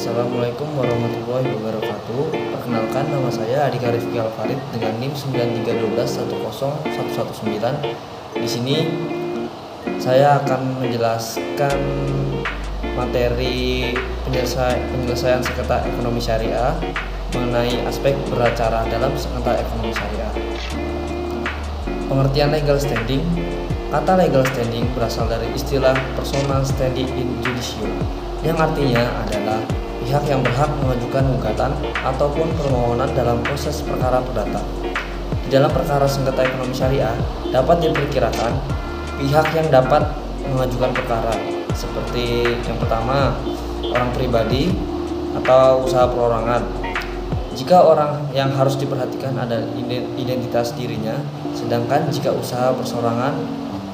Assalamualaikum warahmatullahi wabarakatuh. Perkenalkan, nama saya Adika Rifki Alfarid dengan NIM 9312101119. Di sini saya akan menjelaskan materi penyelesaian sengketa ekonomi syariah mengenai aspek beracara dalam sengketa ekonomi syariah. Pengertian legal standing. Kata legal standing berasal dari istilah personal standing in judicio, yang artinya adalah pihak yang berhak mengajukan gugatan ataupun permohonan dalam proses perkara perdata. Di dalam perkara sengketa ekonomi syariah dapat diperkirakan pihak yang dapat mengajukan perkara seperti yang pertama, orang pribadi atau usaha perorangan. Jika orang yang harus diperhatikan adalah identitas dirinya, sedangkan jika usaha perseorangan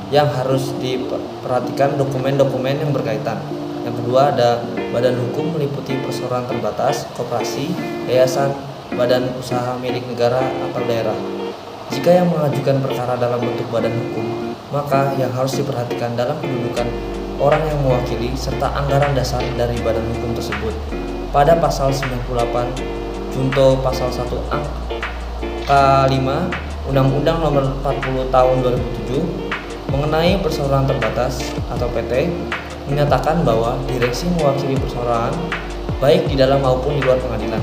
yang harus diperhatikan dokumen-dokumen yang berkaitan. Yang kedua ada badan hukum meliputi perserorangan terbatas, koperasi, yayasan, badan usaha milik negara atau daerah. Jika yang mengajukan perkara dalam bentuk badan hukum, maka yang harus diperhatikan dalam kedudukan orang yang mewakili serta anggaran dasar dari badan hukum tersebut. Pada pasal 98 junto pasal 1 angka 5 Undang-Undang Nomor 40 Tahun 2007 mengenai perserorangan terbatas atau PT menyatakan bahwa direksi mewakili perseorangan baik di dalam maupun di luar pengadilan.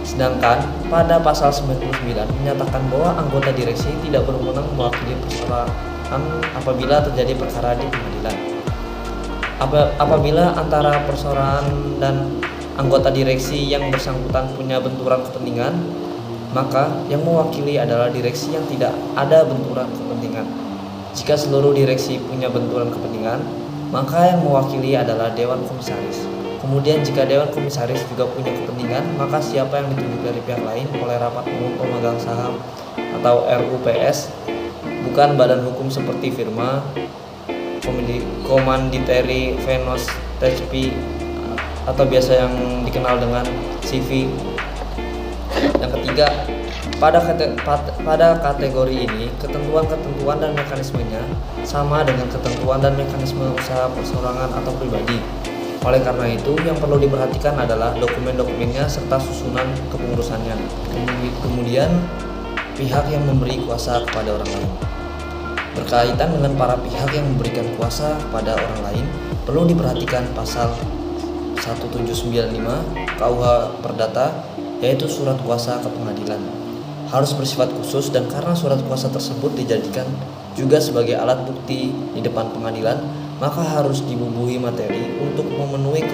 Sedangkan pada pasal 99 menyatakan bahwa anggota direksi tidak berwenang mewakili perseorangan apabila terjadi perkara di pengadilan. Apabila antara perseorangan dan anggota direksi yang bersangkutan punya benturan kepentingan, maka yang mewakili adalah direksi yang tidak ada benturan kepentingan. Jika seluruh direksi punya benturan kepentingan, maka yang mewakili adalah Dewan Komisaris. Kemudian jika Dewan Komisaris juga punya kepentingan, maka siapa yang ditunjuk dari pihak lain oleh Rapat Umum Pemegang Saham atau RUPS, bukan badan hukum seperti firma, Commandery Venus TSP atau biasa yang dikenal dengan CV. Yang ketiga, pada kategori ini, ketentuan-ketentuan dan mekanismenya sama dengan ketentuan dan mekanisme usaha perseorangan atau pribadi. Oleh karena itu, yang perlu diperhatikan adalah dokumen-dokumennya serta susunan kepengurusannya. Kemudian, pihak yang memberi kuasa kepada orang lain. Berkaitan dengan para pihak yang memberikan kuasa kepada orang lain, perlu diperhatikan pasal 1795 KUH Perdata, yaitu surat kuasa ke pengadilan. Harus bersifat khusus, dan karena surat kuasa tersebut dijadikan juga sebagai alat bukti di depan pengadilan, maka harus dibubuhi materi untuk memenuhi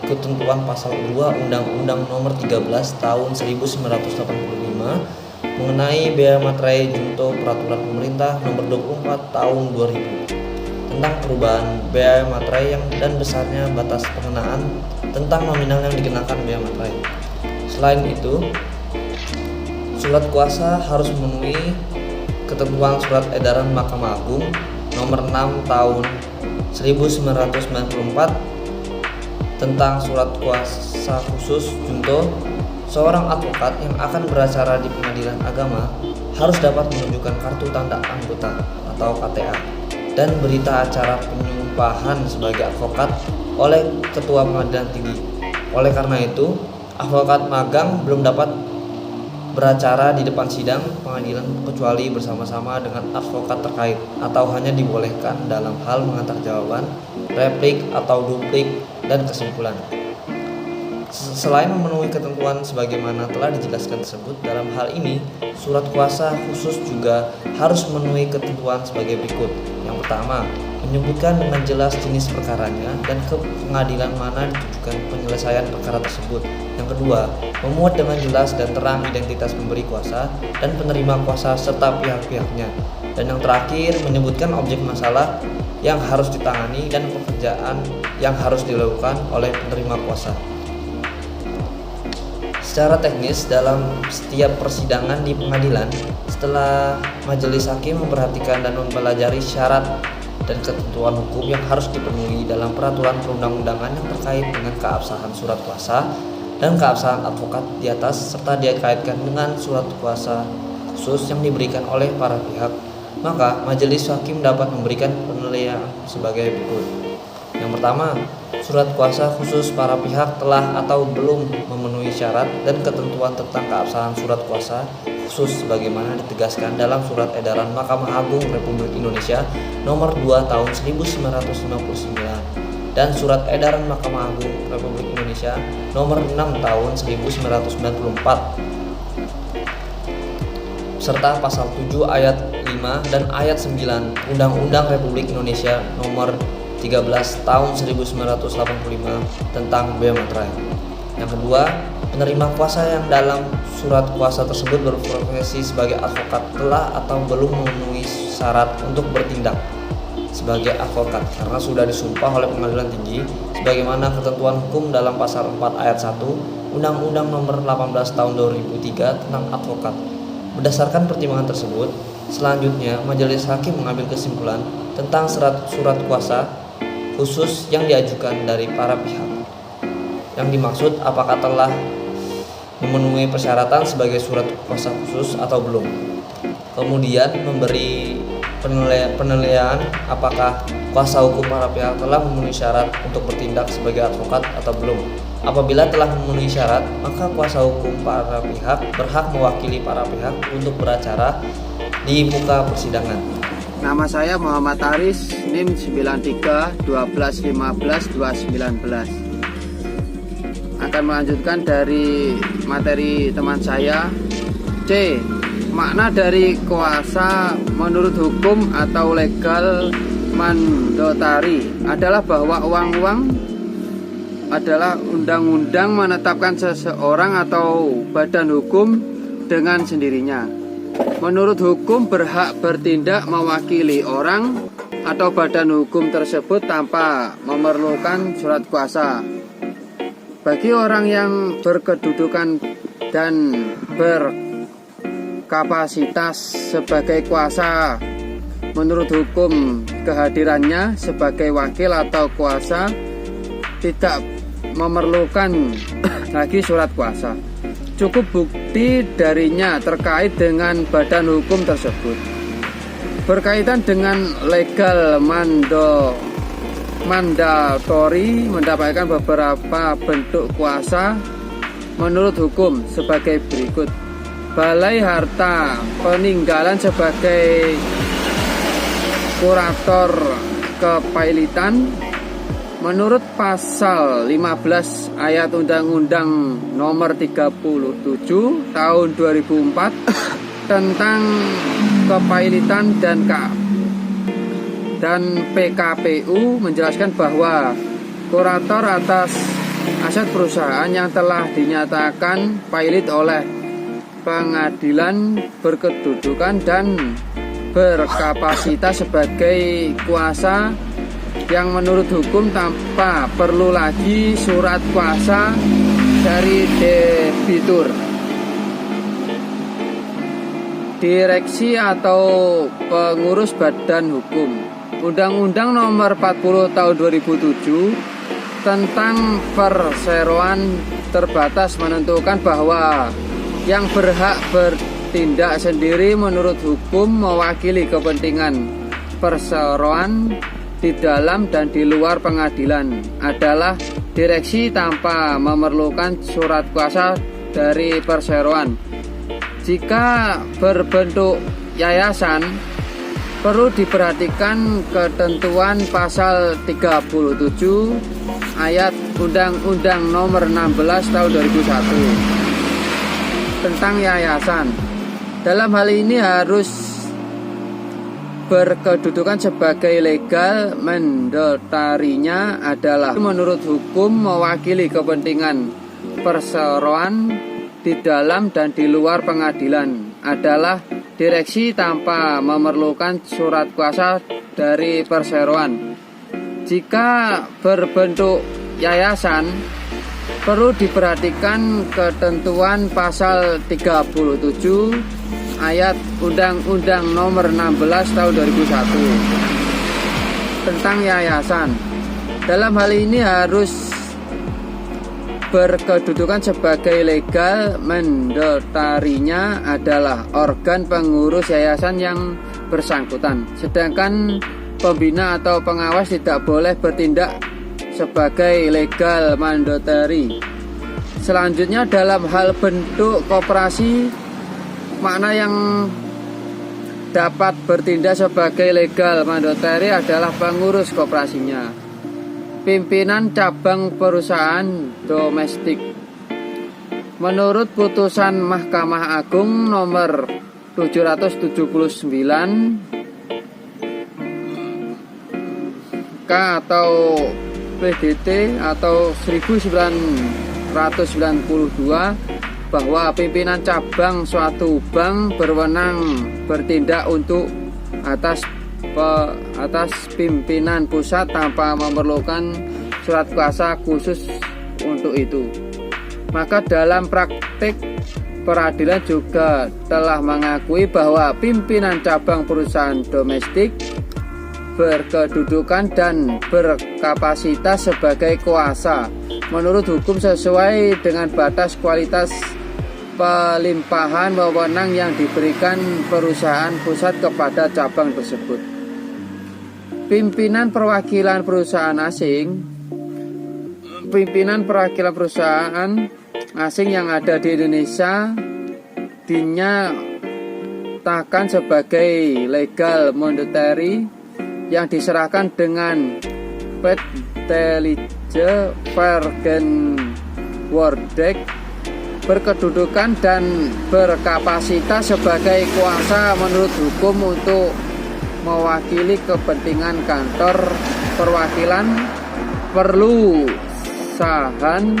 ketentuan pasal 2 Undang-Undang Nomor 13 Tahun 1985 mengenai bea materai junto Peraturan Pemerintah Nomor 24 Tahun 2000 tentang perubahan bea materai dan besarnya batas pengenaan tentang nominal yang dikenakan bea materai. Selain itu, surat kuasa harus memenuhi ketentuan Surat Edaran Mahkamah Agung Nomor 6 Tahun 1994 tentang surat kuasa khusus junto. Seorang advokat yang akan beracara di pengadilan agama harus dapat menunjukkan kartu tanda anggota atau KTA dan berita acara penyumpahan sebagai advokat oleh Ketua Pengadilan Tinggi. Oleh karena itu, advokat magang belum dapat beracara di depan sidang pengadilan kecuali bersama-sama dengan advokat terkait, atau hanya dibolehkan dalam hal mengantar jawaban, replik atau duplik, dan kesimpulan. Selain memenuhi ketentuan sebagaimana telah dijelaskan tersebut, dalam hal ini surat kuasa khusus juga harus memenuhi ketentuan sebagai berikut. Yang pertama, menyebutkan dengan jelas jenis perkaranya dan ke pengadilan mana ditujukan penyelesaian perkara tersebut. Yang kedua, memuat dengan jelas dan terang identitas pemberi kuasa dan penerima kuasa serta pihak-pihaknya. Dan yang terakhir, menyebutkan objek masalah yang harus ditangani dan pekerjaan yang harus dilakukan oleh penerima kuasa. Secara teknis, dalam setiap persidangan di pengadilan, setelah majelis hakim memperhatikan dan mempelajari syarat dan ketentuan hukum yang harus dipenuhi dalam peraturan perundang-undangan yang terkait dengan keabsahan surat kuasa dan keabsahan advokat di atas, serta dikaitkan dengan surat kuasa khusus yang diberikan oleh para pihak, maka majelis hakim dapat memberikan penilaian sebagai berikut. Yang Yang pertama, surat kuasa khusus para pihak telah atau belum memenuhi syarat dan ketentuan tentang keabsahan surat kuasa khusus sebagaimana ditegaskan dalam Surat Edaran Mahkamah Agung Republik Indonesia Nomor 2 Tahun 1999 dan Surat Edaran Mahkamah Agung Republik Indonesia Nomor 6 Tahun 1994 serta pasal 7 ayat 5 dan ayat 9 Undang-Undang Republik Indonesia Nomor 13 Tahun 1985 tentang bea materai. Yang kedua, penerima kuasa yang dalam surat kuasa tersebut berprofesi sebagai advokat telah atau belum memenuhi syarat untuk bertindak sebagai advokat karena sudah disumpah oleh Pengadilan Tinggi sebagaimana ketentuan hukum dalam pasal 4 ayat 1 Undang-Undang Nomor 18 Tahun 2003 tentang advokat. Berdasarkan pertimbangan tersebut, selanjutnya majelis hakim mengambil kesimpulan tentang surat kuasa khusus yang diajukan dari para pihak. Yang dimaksud apakah telah memenuhi persyaratan sebagai surat kuasa khusus atau belum. Kemudian memberi penilaian apakah kuasa hukum para pihak telah memenuhi syarat untuk bertindak sebagai advokat atau belum. Apabila telah memenuhi syarat, maka kuasa hukum para pihak berhak mewakili para pihak untuk beracara di muka persidangan. Nama saya Muhammad Aris, NIM 93-1215-219. Akan melanjutkan dari materi teman saya. C. Makna dari kuasa menurut hukum atau legal mandatory adalah bahwa uang-uang adalah undang-undang menetapkan seseorang atau badan hukum dengan sendirinya. Menurut hukum berhak bertindak mewakili orang atau badan hukum tersebut tanpa memerlukan surat kuasa. Bagi orang yang berkedudukan dan berkapasitas sebagai kuasa, menurut hukum kehadirannya sebagai wakil atau kuasa tidak memerlukan lagi surat kuasa. Cukup bukti darinya terkait dengan badan hukum tersebut. Berkaitan dengan legal mandatory mendapatkan beberapa bentuk kuasa menurut hukum sebagai berikut. Balai Harta Peninggalan sebagai kurator kepailitan menurut pasal 15 ayat Undang-Undang Nomor 37 Tahun 2004 tentang kepailitan dan PKPU menjelaskan bahwa kurator atas aset perusahaan yang telah dinyatakan pailit oleh pengadilan berkedudukan dan berkapasitas sebagai kuasa yang menurut hukum tanpa perlu lagi surat kuasa dari debitur. Direksi atau pengurus badan hukum. Undang-Undang Nomor 40 Tahun 2007 tentang perseroan terbatas menentukan bahwa yang berhak bertindak sendiri menurut hukum mewakili kepentingan perseroan di dalam dan di luar pengadilan adalah direksi tanpa memerlukan surat kuasa dari perseroan. Jika berbentuk yayasan, perlu diperhatikan ketentuan pasal 37 ayat Undang-Undang Nomor 16 Tahun 2001 tentang yayasan. Dalam hal ini harus berkedudukan sebagai legal mandatory-nya adalah menurut hukum mewakili kepentingan perseroan di dalam dan di luar pengadilan adalah direksi tanpa memerlukan surat kuasa dari perseroan. Jika berbentuk yayasan, perlu diperhatikan ketentuan pasal 37 ayat Undang-Undang Nomor 16 Tahun 2001 tentang yayasan. Dalam hal ini harus berkedudukan sebagai legal mandatory-nya adalah organ pengurus yayasan yang bersangkutan. Sedangkan pembina atau pengawas tidak boleh bertindak sebagai legal mandatory. Selanjutnya dalam hal bentuk koperasi, makna yang dapat bertindak sebagai legal mandatory adalah pengurus koperasinya, pimpinan cabang perusahaan domestik. Menurut putusan Mahkamah Agung nomor 779 K atau PDT atau 1992 bahwa pimpinan cabang suatu bank berwenang bertindak untuk atas pimpinan pusat tanpa memerlukan surat kuasa khusus untuk itu. Maka dalam praktik peradilan juga telah mengakui bahwa pimpinan cabang perusahaan domestik berkedudukan dan berkapasitas sebagai kuasa menurut hukum sesuai dengan batas kualitas pelimpahan wewenang yang diberikan perusahaan pusat kepada cabang tersebut. Pimpinan perwakilan perusahaan asing yang ada di Indonesia dinyatakan sebagai legal mandatory yang diserahkan dengan Petelige Vergenwoordig, berkedudukan dan berkapasitas sebagai kuasa menurut hukum untuk mewakili kepentingan kantor perwakilan perlu saham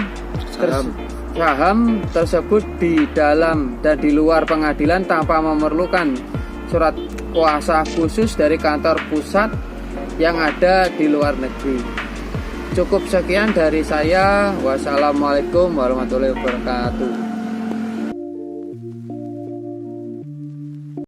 tersebut di dalam dan di luar pengadilan tanpa memerlukan surat kuasa khusus dari kantor pusat yang ada di luar negeri. Cukup sekian dari saya. Wassalamualaikum warahmatullahi wabarakatuh.